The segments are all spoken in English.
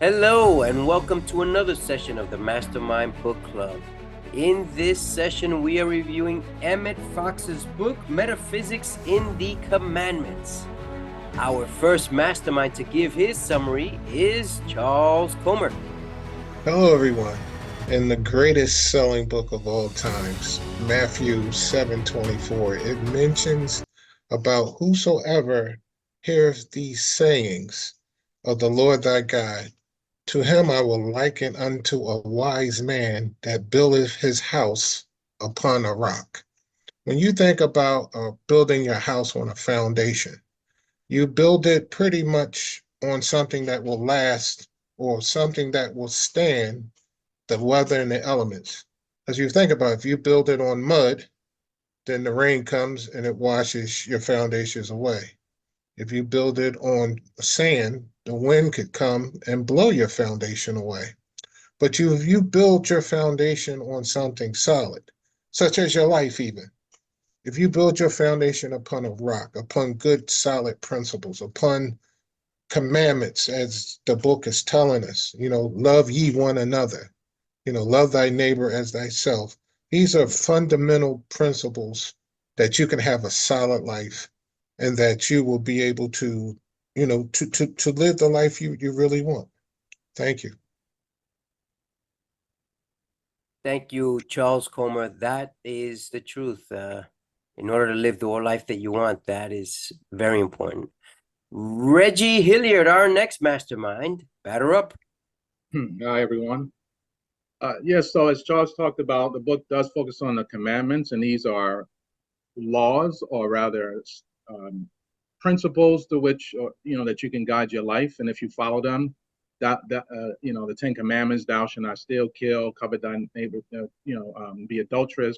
Hello, and welcome to another session of the Mastermind Book Club. In this session, we are reviewing Emmett Fox's book, Metaphysics in the Commandments. Our first mastermind to give his summary is Charles Comer. Hello, everyone. In the greatest selling book of all times, Matthew 7:24, it mentions about whosoever hears these sayings of the Lord thy God, to him I will liken unto a wise man that buildeth his house upon a rock. When you think about building your house on a foundation, you build it pretty much on something that will last or something that will stand the weather and the elements. As you think about it, if you build it on mud, then the rain comes and it washes your foundations away. If you build it on sand, the wind could come and blow your foundation away. But if you build your foundation on something solid, such as your life even, if you build your foundation upon a rock, upon good solid principles, upon commandments, as the book is telling us, love ye one another, love thy neighbor as thyself. These are fundamental principles that you can have a solid life and that you will be able to, to live the life you really want. Thank you. Thank you, Charles Comer. That is the truth. In order to live the life that you want, that is very important. Reggie Hilliard, our next mastermind. Batter up. Hi, everyone. Yes, so as Charles talked about, the book does focus on the commandments, and these are laws, or rather, principles to which, that you can guide your life, and if you follow them, the Ten Commandments: Thou shalt not steal, kill, covet thy neighbor, be adulterous,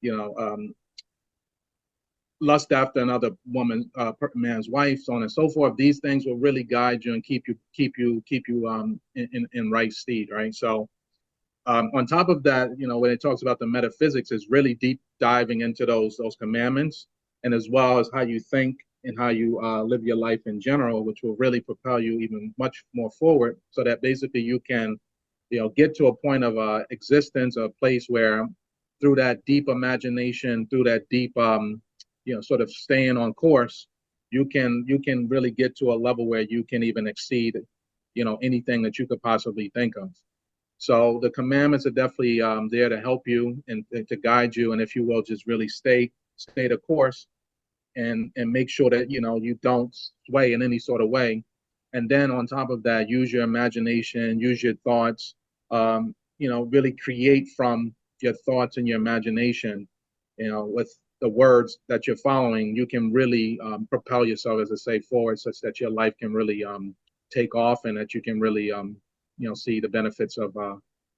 you know, lust after another woman, man's wife, so on and so forth. These things will really guide you and keep you in right stead, right? So on top of that, when it talks about the metaphysics, is really deep diving into those commandments, and as well as how you think and how you live your life in general, which will really propel you even much more forward, so that basically you can, get to a point of existence, a place where, through that deep imagination, through that deep, sort of staying on course, you can really get to a level where you can even exceed, anything that you could possibly think of. So the commandments are definitely there to help you and to guide you, and if you will, just really stay the course, and make sure that you don't sway in any sort of way. And then on top of that, use your imagination, use your thoughts, really create from your thoughts and your imagination, with the words that you're following. You can really propel yourself, as I say, forward, such that your life can really take off, and that you can really see the benefits of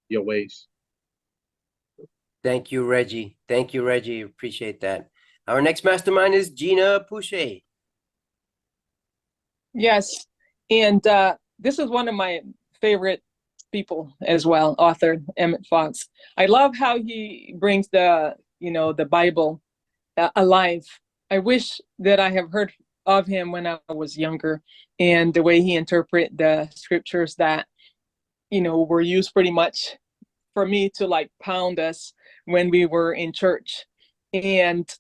your ways. Thank you, Reggie. Thank you, Reggie. Appreciate that. Our next mastermind is Gina Pouchet. Yes. And this is one of my favorite people as well, author Emmett Fox. I love how he brings the Bible alive. I wish that I have heard of him when I was younger, and the way he interpret the scriptures that, were used pretty much for me to like pound us when we were in church. And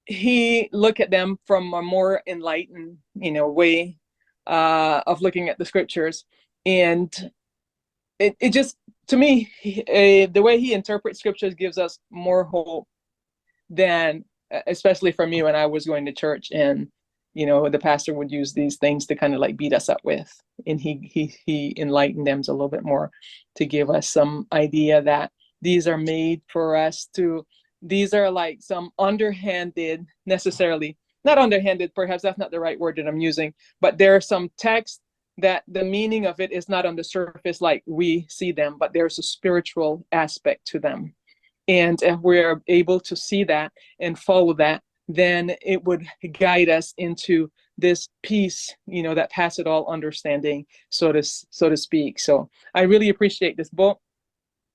he looked at them from a more enlightened, way of looking at the scriptures. And it just, to me, the way he interprets scriptures gives us more hope than, especially for me when I was going to church, and the pastor would use these things to kind of like beat us up with, and he enlightened them a little bit more, to give us some idea that these are made for us to, these are like some underhanded, necessarily not underhanded, perhaps that's not the right word that I'm using, but there are some texts that the meaning of it is not on the surface like we see them, but there's a spiritual aspect to them. And if we're able to see that and follow that, then it would guide us into this peace, that passeth all understanding, so to speak. So I really appreciate this book.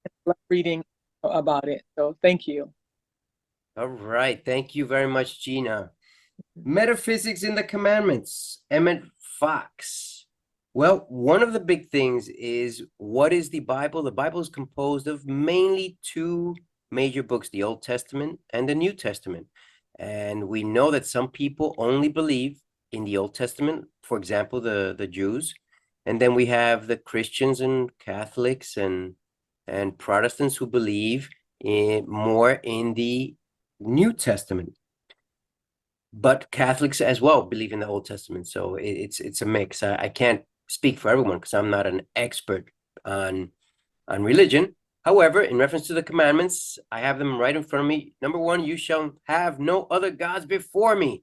I love reading about it. So thank you. All right. Thank you very much, Gina. Metaphysics in the Commandments, Emmett Fox. Well, one of the big things is, what is the Bible? The Bible is composed of mainly two major books, the Old Testament and the New Testament. And we know that some people only believe in the Old Testament, for example, the Jews. And then we have the Christians and Catholics and Protestants who believe more in the New Testament. But Catholics as well believe in the Old Testament. So it's a mix. I can't speak for everyone because I'm not an expert on religion. However, in reference to the commandments, I have them right in front of me. Number 1, you shall have no other gods before me.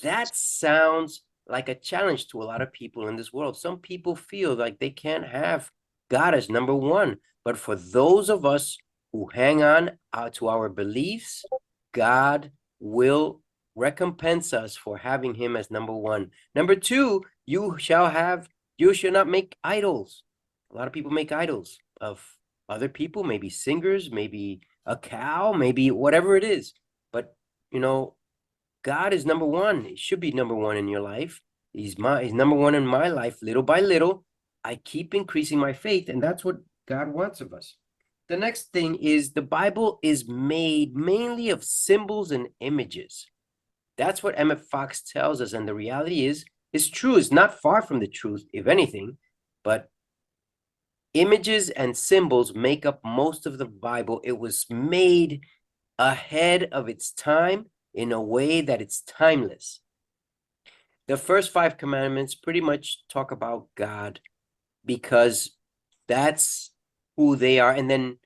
That sounds like a challenge to a lot of people in this world. Some people feel like they can't have God as number 1. But for those of us who hang on to our beliefs, God will recompense us for having him as number 1. Number 2, you shall not make idols. A lot of people make idols of other people, maybe singers, maybe a cow, maybe whatever it is. But, God is number 1. He should be number 1 in your life. He's number 1 in my life. Little by little, I keep increasing my faith, and that's what God wants of us. The next thing is, the Bible is made mainly of symbols and images. That's what Emmett Fox tells us, and the reality is, it's true. It's not far from the truth, if anything, but images and symbols make up most of the Bible. It was made ahead of its time in a way that it's timeless. The first 5 commandments pretty much talk about God because that's who they are. And then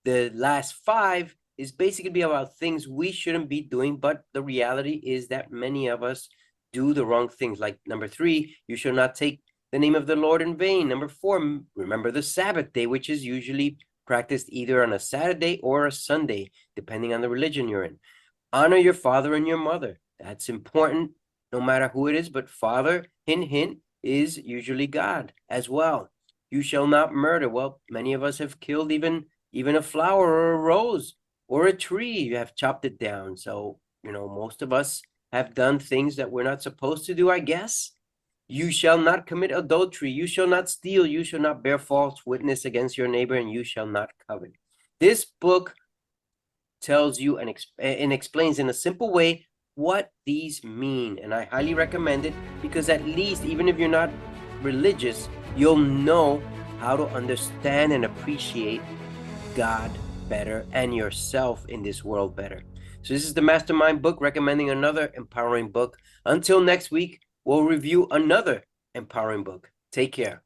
the last 5 is basically about things we shouldn't be doing, but the reality is that many of us do the wrong things. Like number 3, you shall not take the name of the Lord in vain. Number 4, remember the Sabbath day, which is usually practiced either on a Saturday or a Sunday, depending on the religion you're in. Honor your father and your mother. That's important, no matter who it is, but father, hint, hint, is usually God as well. You shall not murder. Well, many of us have killed even a flower or a rose or a tree. You have chopped it down. So, most of us have done things that we're not supposed to do, I guess. You shall not commit adultery. You shall not steal. You shall not bear false witness against your neighbor, and you shall not covet. This book tells you and explains in a simple way what these mean, and I highly recommend it, because at least, even if you're not religious, you'll know how to understand and appreciate God better and yourself in this world better. So this is the Mastermind book, recommending another empowering book. Until next week, we'll review another empowering book. Take care.